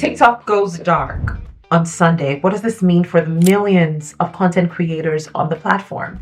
TikTok goes dark on Sunday. What does this mean for the millions of content creators on the platform?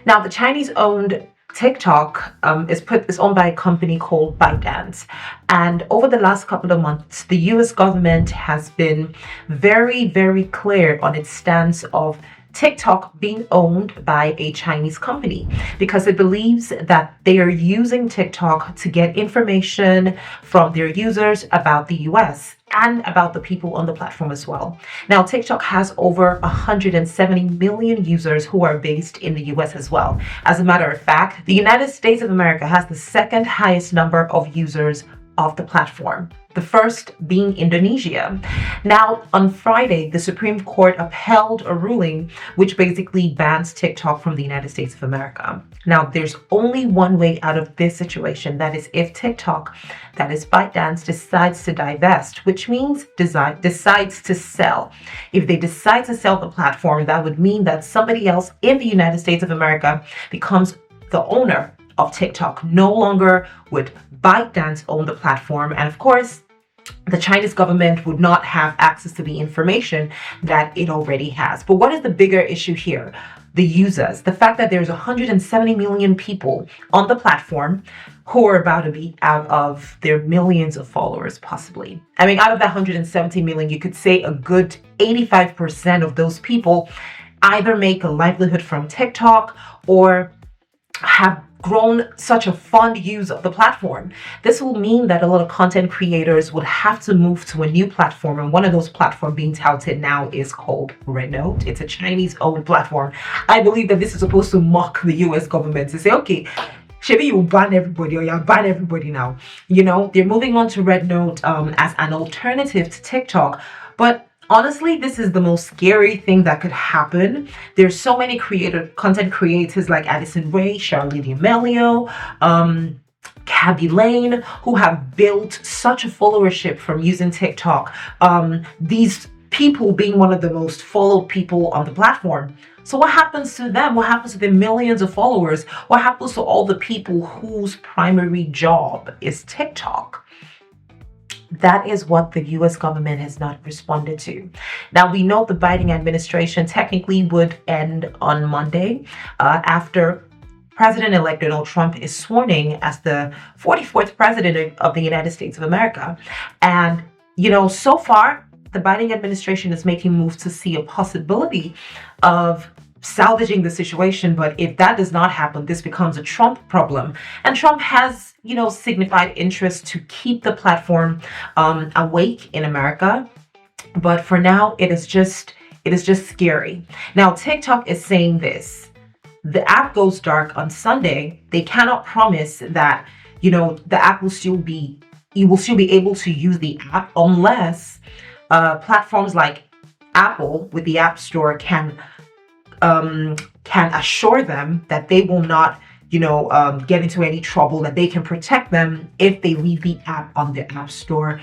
Now, the Chinese-owned TikTok is owned by a company called ByteDance, and over the last couple of months, the U.S. government has been very, very clear on its stance of TikTok being owned by a Chinese company because it believes that they are using TikTok to get information from their users about the US and about the people on the platform as well. Now, TikTok has over 170 million users who are based in the US as well. As a matter of fact, the United States of America has the second highest number of users of the platform, the first being Indonesia. Now, on Friday, the Supreme Court upheld a ruling which basically bans TikTok from the United States of America. Now, there's only one way out of this situation. That is if TikTok, that is ByteDance, decides to divest, which means decides to sell. If they decide to sell the platform, that would mean that somebody else in the United States of America becomes the owner of TikTok. No longer would ByteDance own the platform, and of course, the Chinese government would not have access to the information that it already has. But what is the bigger issue here? The users, the fact that there's 170 million people on the platform who are about to be out of their millions of followers, possibly. I mean, out of that 170 million, you could say a good 85% of those people either make a livelihood from TikTok or have grown such a fond use of the platform. This will mean that a lot of content creators would have to move to a new platform, and one of those platforms being touted now is called Rednote. It's a Chinese-owned platform. I believe that this is supposed to mock the US government to say, okay, maybe you ban everybody, or you ban everybody now. You know, they're moving on to Rednote as an alternative to TikTok, but honestly, this is the most scary thing that could happen. There's so many content creators like Addison Rae, Charlie D'Amelio, Cabby Lane, who have built such a followership from using TikTok. These people being one of the most followed people on the platform. So what happens to them? What happens to the millions of followers? What happens to all the people whose primary job is TikTok? That is what the US government has not responded to. Now, we know the Biden administration technically would end on Monday after President-elect Donald Trump is sworn in as the 44th president of the United States of America. And, you know, so far, the Biden administration is making moves to see a possibility of salvaging the situation. But if that does not happen, this becomes a Trump problem. And Trump has, you know, signified interest to keep the platform awake in America. But for now, it is just scary. Now, TikTok is saying this. The app goes dark on Sunday. They cannot promise that, you know, the app will still be, you will still be able to use the app unless platforms like Apple with the App Store can assure them that they will not, you know, get into any trouble, that they can protect them if they leave the app on the App Store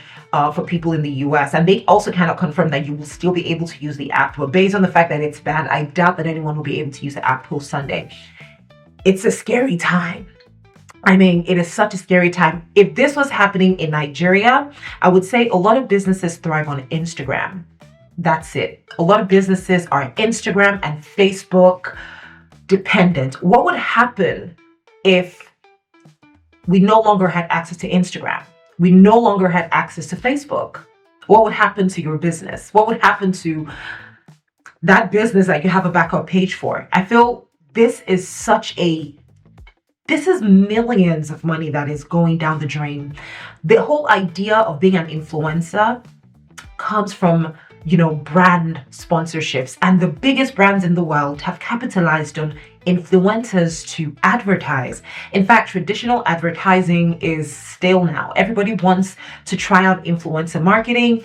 for people in the US. And they also cannot confirm that you will still be able to use the app. But based on the fact that it's banned, I doubt that anyone will be able to use the app post Sunday. It's a scary time. I mean, it is such a scary time. If this was happening in Nigeria, I would say a lot of businesses thrive on Instagram. That's it. A lot of businesses are Instagram and Facebook dependent. What would happen if we no longer had access to Instagram? We no longer had access to Facebook? What would happen to your business? What would happen to that business that you have a backup page for? I feel this is millions of money that is going down the drain. The whole idea of being an influencer comes from, you know, brand sponsorships, and the biggest brands in the world have capitalized on influencers to advertise. In fact, traditional advertising is stale now. Everybody wants to try out influencer marketing.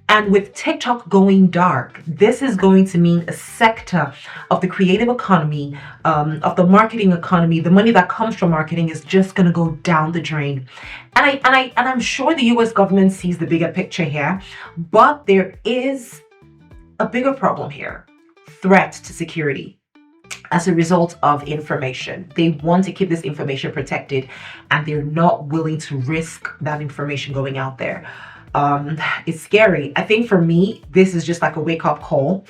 And with TikTok going dark, this is going to mean a sector of the creative economy, of the marketing economy. The money that comes from marketing is just going to go down the drain. And I'm sure the US government sees the bigger picture here, but there is a bigger problem here: threat to security as a result of information. They want to keep this information protected, and they're not willing to risk that information going out there. It's scary. I think for me, this is just like a wake-up call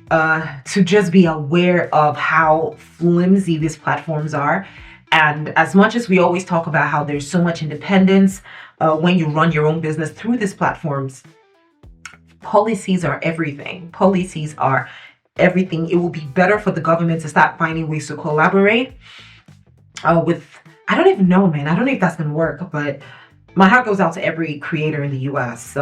to just be aware of how flimsy these platforms are. And as much as we always talk about how there's so much independence when you run your own business through these platforms, policies are everything. Policies are everything. It will be better for the government to start finding ways to collaborate with, I don't even know, man. I don't know if that's going to work, but my heart goes out to every creator in the US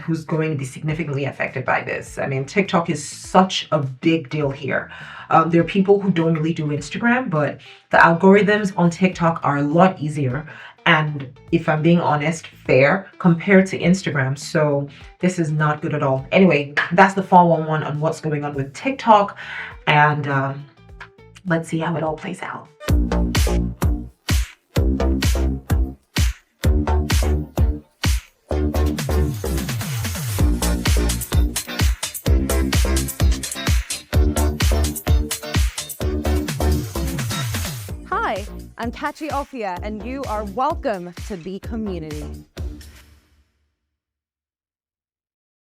who's going to be significantly affected by this. I mean, TikTok is such a big deal here. There are people who don't really do Instagram, but the algorithms on TikTok are a lot easier. And if I'm being honest, fair compared to Instagram. So this is not good at all. Anyway, that's the 411 on what's going on with TikTok. And let's see how it all plays out. Hi, I'm Kachi Ophia, and you are welcome to the community.